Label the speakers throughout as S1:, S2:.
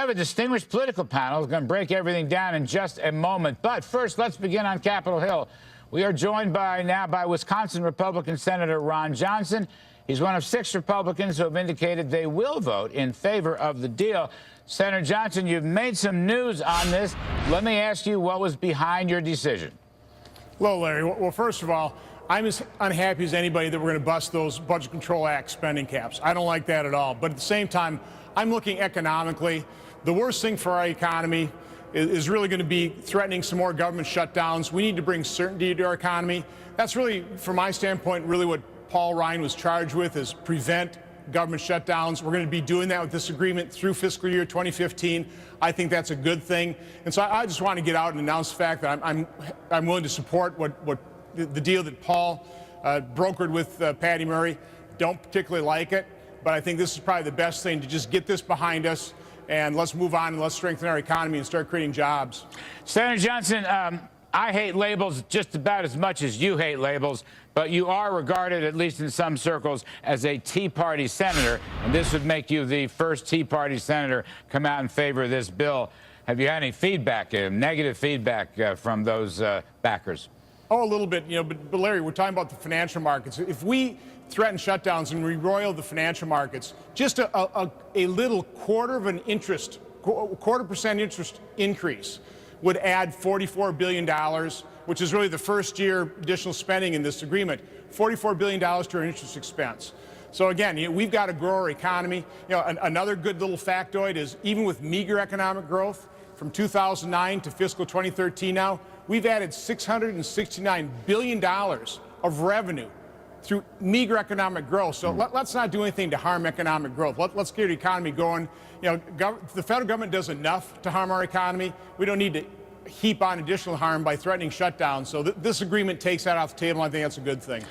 S1: have a distinguished political panel who's going to break everything down in just a moment. But first, let's begin on Capitol Hill. We are joined now by Wisconsin Republican Senator Ron Johnson. He's one of 6 Republicans who have indicated they will vote in favor of the deal. Senator Johnson, you've made some news on this. Let me ask you what was behind your decision.
S2: Hello, Larry. Well, first of all, I'm as unhappy as anybody that we're going to bust those Budget Control Act spending caps. I don't like that at all. But at the same time, I'm looking economically. The worst thing for our economy is really going to be threatening some more government shutdowns. We need to bring certainty to our economy. That's really, from my standpoint, really what Paul Ryan was charged with, is prevent government shutdowns. We're going to be doing that with this agreement through fiscal year 2015. I think that's a good thing. And so I just want to get out and announce the fact that I'm willing to support what the deal that Paul brokered with Patty Murray. Don't particularly like it, but I think this is probably the best thing to just get this behind us and let's move on and let's strengthen our economy and start creating jobs.
S1: Senator Johnson, I hate labels just about as much as you hate labels, but you are regarded, at least in some circles, as a Tea Party senator, and this would make you the first Tea Party senator come out in favor of this bill. Have you had any feedback, negative feedback from those backers?
S2: Oh, a little bit, but Larry, we're talking about the financial markets. If we threaten shutdowns and we roil the financial markets, just a little quarter percent interest increase would add $44 billion, which is really the first year additional spending in this agreement, $44 billion to our interest expense. So again, we've got to grow our economy. Another good little factoid is even with meager economic growth from 2009 to fiscal 2013 now, we've added $669 billion of revenue through meager economic growth. So let's not do anything to harm economic growth. Let's get the economy going. The federal government does enough to harm our economy. We don't need to heap on additional harm by threatening shutdowns. So this agreement takes that off the table, and I think that's a good thing.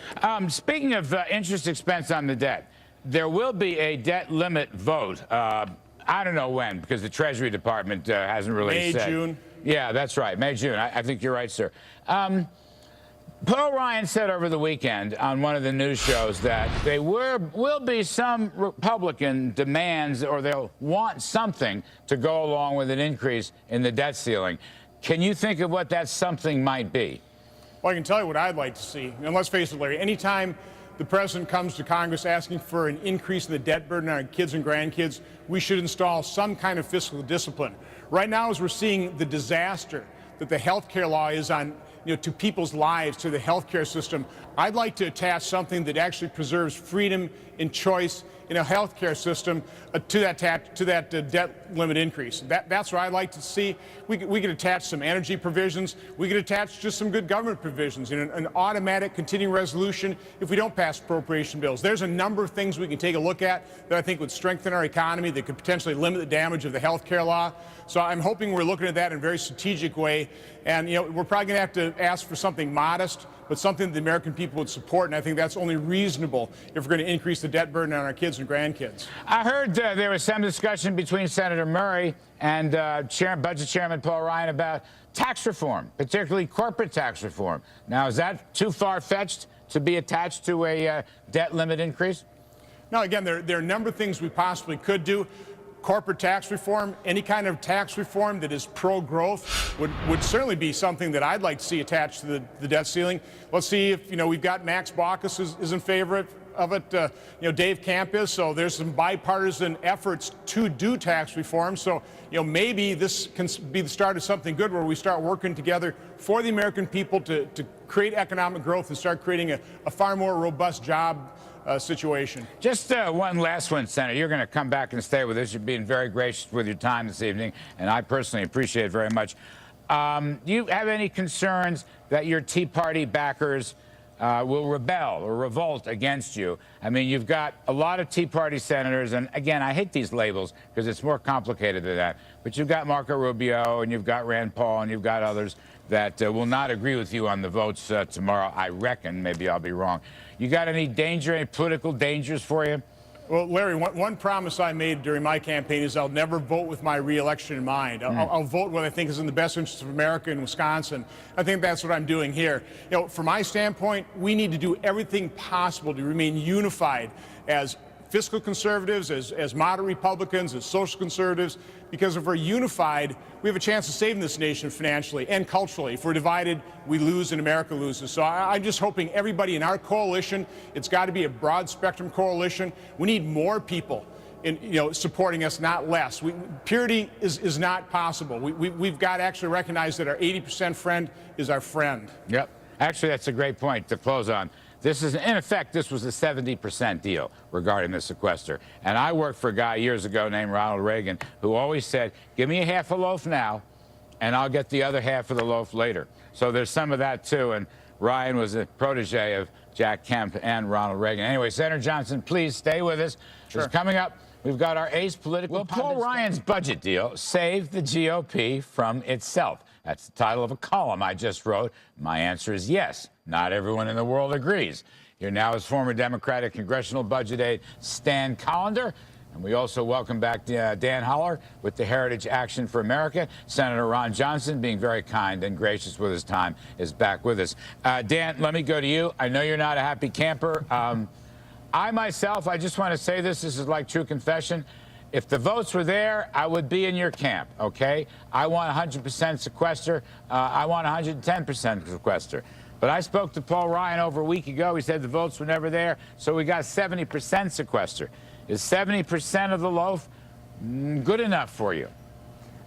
S1: Speaking of interest expense on the debt, there will be a debt limit vote. I don't know when, because the Treasury Department hasn't really said.
S2: May, June.
S1: Yeah, that's right. May, June. I think you're right, sir. Paul Ryan said over the weekend on one of the news shows that there will be some Republican demands, or they'll want something to go along with an increase in the debt ceiling. Can you think of what that something might be?
S2: Well, I can tell you what I'd like to see. And let's face it, Larry, anytime the president comes to Congress asking for an increase in the debt burden on our kids and grandkids, we should install some kind of fiscal discipline. Right now, as we're seeing the disaster that the health care law is on, to people's lives, to the health care system, I'd like to attach something that actually preserves freedom and choice in a health care system to that debt limit increase. That's what I'd like to see. We could attach some energy provisions. We could attach just some good government provisions, an automatic continuing resolution if we don't pass appropriation bills. There's a number of things we can take a look at that I think would strengthen our economy, that could potentially limit the damage of the health care law. So I'm hoping we're looking at that in a very strategic way. And, we're probably going to have to ask for something modest, but something that the American people would support. And I think that's only reasonable if we're going to increase the debt burden on our kids and grandkids.
S1: I heard there was some discussion between Senator Murray and Budget Chairman Paul Ryan about tax reform, particularly corporate tax reform. Now, is that too far-fetched to be attached to a debt limit increase?
S2: No, again, there are a number of things we possibly could do. Corporate tax reform, any kind of tax reform that is pro-growth would certainly be something that I'd like to see attached to the debt ceiling. Let's see if, we've got Max Baucus is in favor of it, Dave Camp is, so there's some bipartisan efforts to do tax reform. So, maybe this can be the start of something good where we start working together for the American people to create economic growth and start creating a far more robust job situation.
S1: Just one last one, Senator. You're going to come back and stay with us. You're being very gracious with your time this evening, and I personally appreciate it very much. Do you have any concerns that your Tea Party backers will rebel or revolt against you? I mean, you've got a lot of Tea Party senators, and again, I hate these labels because it's more complicated than that, but you've got Marco Rubio, and you've got Rand Paul, and you've got others that will not agree with you on the votes tomorrow, I reckon. Maybe I'll be wrong. You got any danger, any political dangers for you?
S2: Well, Larry, one promise I made during my campaign is I'll never vote with my reelection in mind. I'll vote what I think is in the best interest of America and Wisconsin. I think that's what I'm doing here. From my standpoint, we need to do everything possible to remain unified as fiscal conservatives, as moderate Republicans, as social conservatives, because if we're unified, we have a chance of saving this nation financially and culturally. If we're divided, we lose and America loses. So I'm just hoping everybody in our coalition, it's got to be a broad spectrum coalition. We need more people supporting us, not less. Purity is not possible. We've got to actually recognize that our 80% friend is our friend.
S1: Yep. Actually, that's a great point to close on. This is, in effect, this was a 70% deal regarding the sequester. And I worked for a guy years ago named Ronald Reagan who always said, give me a half a loaf now, and I'll get the other half of the loaf later. So there's some of that, too. And Ryan was a protege of Jack Kemp and Ronald Reagan. Anyway, Senator Johnson, please stay with us.
S2: Sure.
S1: Because coming up, we've got our ace political. Will Paul Ryan's budget deal save the GOP from itself? That's the title of a column I just wrote. My answer is yes. Not everyone in the world agrees. Here now is former Democratic congressional budget aide Stan Collender. And we also welcome back Dan Holler with the Heritage Action for America. Senator Ron Johnson, being very kind and gracious with his time, is back with us. Dan, let me go to you. I know you're not a happy camper. I myself, I just want to say this is like true confession. If the votes were there, I would be in your camp, okay? I want 100% sequester. I want 110% sequester. But I spoke to Paul Ryan over a week ago. He said the votes were never there, so we got 70% sequester. Is 70% of the loaf good enough for you?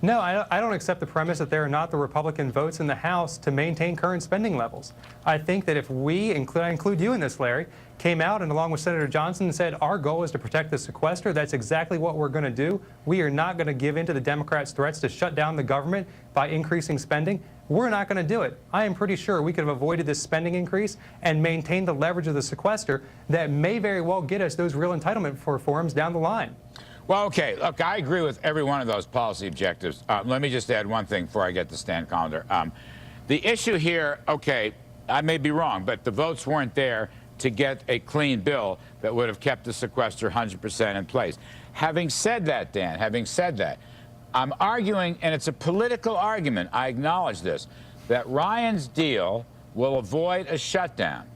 S3: No, I don't accept the premise that there are not the Republican votes in the House to maintain current spending levels. I think that if we, I include you in this, Larry, came out and along with Senator Johnson said our goal is to protect the sequester, that's exactly what we're going to do. We are not going to give in to the Democrats' threats to shut down the government by increasing spending. We're not going to do it. I am pretty sure we could have avoided this spending increase and maintained the leverage of the sequester that may very well get us those real entitlement reforms down the line.
S1: Well, okay, look, I agree with every one of those policy objectives. Let me just add one thing before I get to Stan Collender. The issue here, okay, I may be wrong, but the votes weren't there to get a clean bill that would have kept the sequester 100% in place. Having said that, Dan, having said that, I'm arguing, and it's a political argument, I acknowledge this, that Ryan's deal will avoid a shutdown.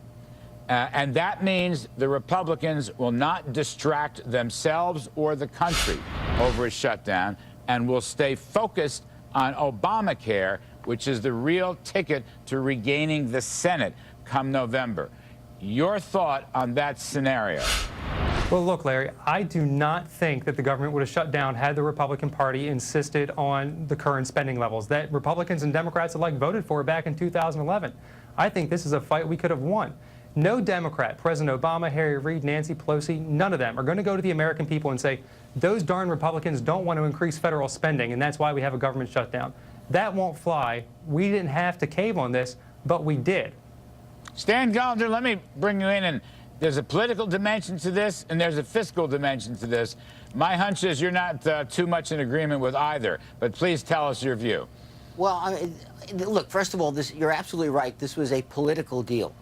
S1: And that means the Republicans will not distract themselves or the country over a shutdown and will stay focused on Obamacare, which is the real ticket to regaining the Senate come November. Your thought on that scenario?
S3: Well, look, Larry, I do not think that the government would have shut down had the Republican Party insisted on the current spending levels that Republicans and Democrats alike voted for back in 2011. I think this is a fight we could have won. No Democrat, President Obama, Harry Reid, Nancy Pelosi, none of them are going to go to the American people and say, those darn Republicans don't want to increase federal spending, and that's why we have a government shutdown. That won't fly. We didn't have to cave on this, but we did.
S1: Stan Collender, let me bring you in. And there's a political dimension to this, and there's a fiscal dimension to this. My hunch is you're not too much in agreement with either, but please tell us your view.
S4: Well, look, first of all, you're absolutely right. This was a political deal.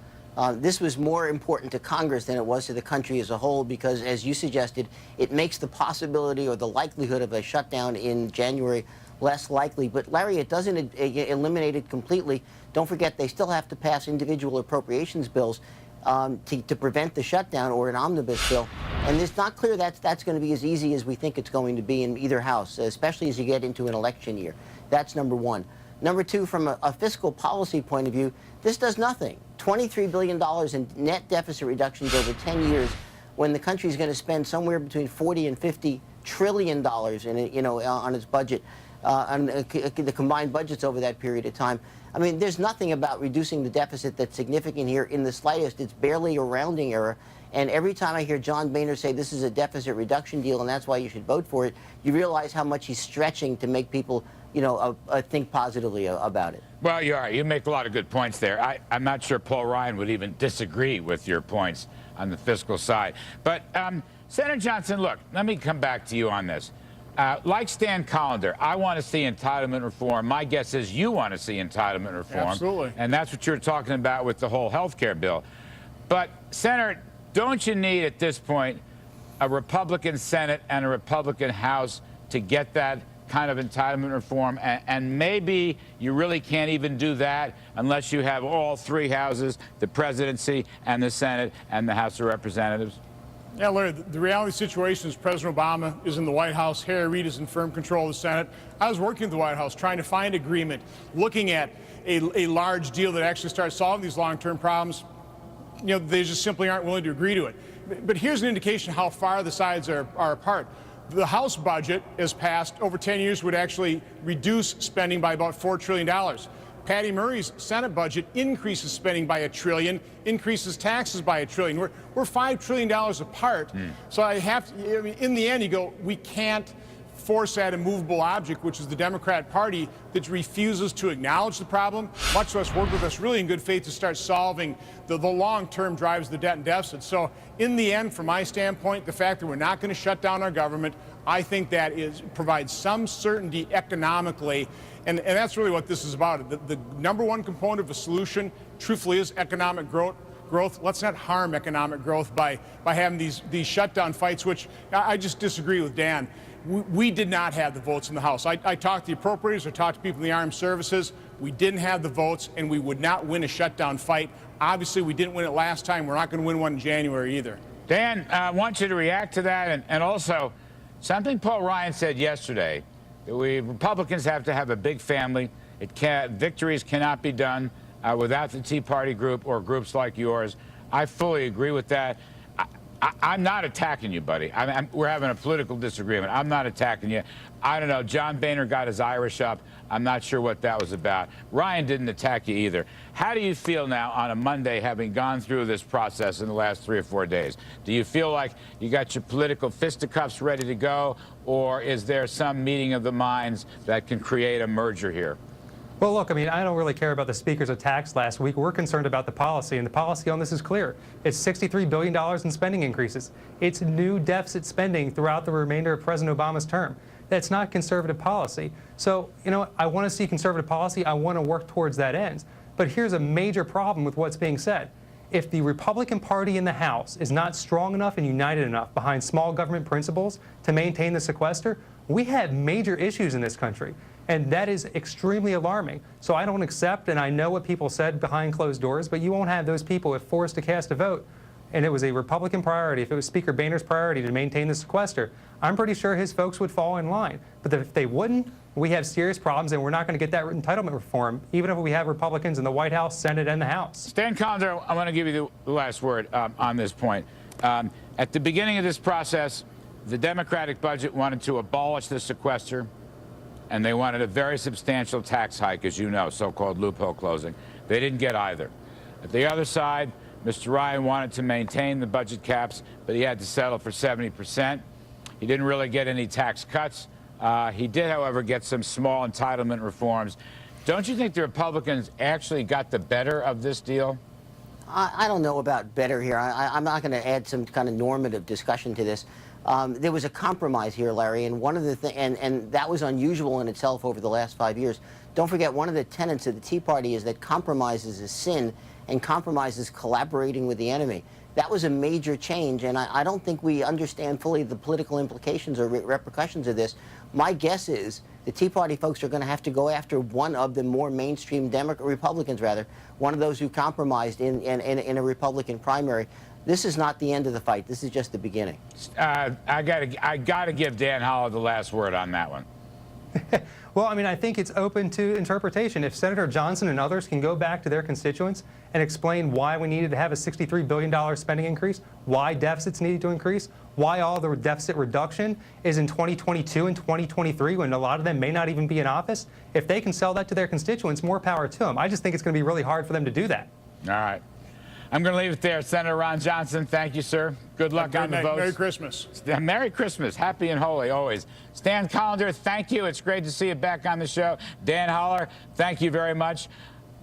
S4: This was more important to Congress than it was to the country as a whole because, as you suggested, it makes the possibility or the likelihood of a shutdown in January less likely. But, Larry, it doesn't eliminate it completely. Don't forget, they still have to pass individual appropriations bills to prevent the shutdown or an omnibus bill. And it's not clear that's going to be as easy as we think it's going to be in either house, especially as you get into an election year. That's number one. Number two, from a fiscal policy point of view, this does nothing. $23 billion in net deficit reductions over 10 years when the country is going to spend somewhere between $40 and $50 trillion on its budget, on the combined budgets over that period of time. I mean, there's nothing about reducing the deficit that's significant here in the slightest. It's barely a rounding error. And every time I hear John Boehner say this is a deficit reduction deal and that's why you should vote for it, you realize how much he's stretching to make people, think positively about it.
S1: Well, you are. You make a lot of good points there. I'm not sure Paul Ryan would even disagree with your points on the fiscal side. But, Senator Johnson, look, let me come back to you on this. Like Stan Collender, I want to see entitlement reform. My guess is you want to see entitlement reform.
S2: Absolutely.
S1: And that's what you're talking about with the whole health care bill. But, Senator, don't you need at this point a Republican Senate and a Republican House to get that kind of entitlement reform? And maybe you really can't even do that unless you have all three houses, the presidency and the Senate and the House of Representatives?
S2: Yeah, Larry, the reality situation is President Obama is in the White House. Harry Reid is in firm control of the Senate. I was working at the White House trying to find agreement, looking at a large deal that actually starts solving these long-term problems. You know, they just simply aren't willing to agree to it. But here's an indication how far the sides are apart. The House budget, as passed over 10 years, would actually reduce spending by about $4 trillion. Patty Murray's Senate budget increases spending by $1 trillion, increases taxes by $1 trillion. We're $5 trillion apart. So I mean, in the end, you go, we can't force that immovable object, which is the Democrat Party, that refuses to acknowledge the problem, much less work with us really in good faith to start solving the long-term drives the debt and deficit. So in the end, from my standpoint, the fact that we're not going to shut down our government, I think that provides some certainty economically. And that's really what this is about. The number one component of the solution, truthfully, is economic growth. Let's not harm economic growth by having these shutdown fights, which I just disagree with Dan. We did not have the votes in the House. I talked to the appropriators, I talked to people in the armed services. We didn't have the votes, and we would not win a shutdown fight. Obviously, we didn't win it last time. We're not going to win one in January either.
S1: Dan, I want you to react to that, and also something Paul Ryan said yesterday. We Republicans have to have a big family. Victories cannot be done without the Tea Party group or groups like yours. I fully agree with that. I'm not attacking you, buddy. We're having a political disagreement. I'm not attacking you. I don't know. John Boehner got his Irish up. I'm not sure what that was about. Ryan didn't attack you either. How do you feel now on a Monday, having gone through this process in the last 3 or 4 days? Do you feel like you got your political fisticuffs ready to go, or is there some meeting of the minds that can create a merger here?
S3: Well, look, I mean, I don't really care about the Speaker's attacks last week. We're concerned about the policy, and the policy on this is clear. It's $63 billion in spending increases. It's new deficit spending throughout the remainder of President Obama's term. That's not conservative policy. So, you know, I want to see conservative policy. I want to work towards that end. But here's a major problem with what's being said. If the Republican Party in the House is not strong enough and united enough behind small government principles to maintain the sequester, we have major issues in this country. And that is extremely alarming. So I don't accept, and I know what people said behind closed doors, but you won't have those people if forced to cast a vote. And it was a Republican priority, if it was Speaker Boehner's priority to maintain the sequester, I'm pretty sure his folks would fall in line. But if they wouldn't, we have serious problems, and we're not going to get that entitlement reform, even if we have Republicans in the White House, Senate, and the House.
S1: Stan Collins, I want to give you the last word on this point. At the beginning of this process, the Democratic budget wanted to abolish the sequester, and they wanted a very substantial tax hike, as you know, so-called loophole closing. They didn't get either. At the other side, Mr. Ryan wanted to maintain the budget caps, but he had to settle for 70%. He didn't really get any tax cuts. He did, however, get some small entitlement reforms. Don't you think the Republicans actually got the better of this deal?
S4: I don't know about better here. I'm not going to add some kind of normative discussion to this. There was a compromise here, Larry, and one of the and that was unusual in itself over the last 5 years. Don't forget, one of the tenets of the Tea Party is that compromise is a sin, and compromise is collaborating with the enemy. That was a major change, and I don't think we understand fully the political implications or repercussions of this. My guess is the Tea Party folks are going to have to go after one of the more mainstream Republicans, one of those who compromised in a Republican primary. This is not the end of the fight. This is just the beginning.
S1: I gotta give Dan Holler the last word on that one.
S3: Well, I mean, I think it's open to interpretation. If Senator Johnson and others can go back to their constituents and explain why we needed to have a $63 billion spending increase, why deficits needed to increase, why all the deficit reduction is in 2022 and 2023 when a lot of them may not even be in office, if they can sell that to their constituents, more power to them. I just think it's going to be really hard for them to do that.
S1: All right. I'm going to leave it there. Senator Ron Johnson, thank you, sir. Good luck on the votes.
S2: Merry Christmas.
S1: Merry Christmas. Happy and holy, always. Stan Collins, thank you. It's great to see you back on the show. Dan Holler, thank you very much.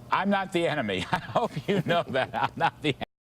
S1: I'm not the enemy. I hope you know that. I'm not the enemy.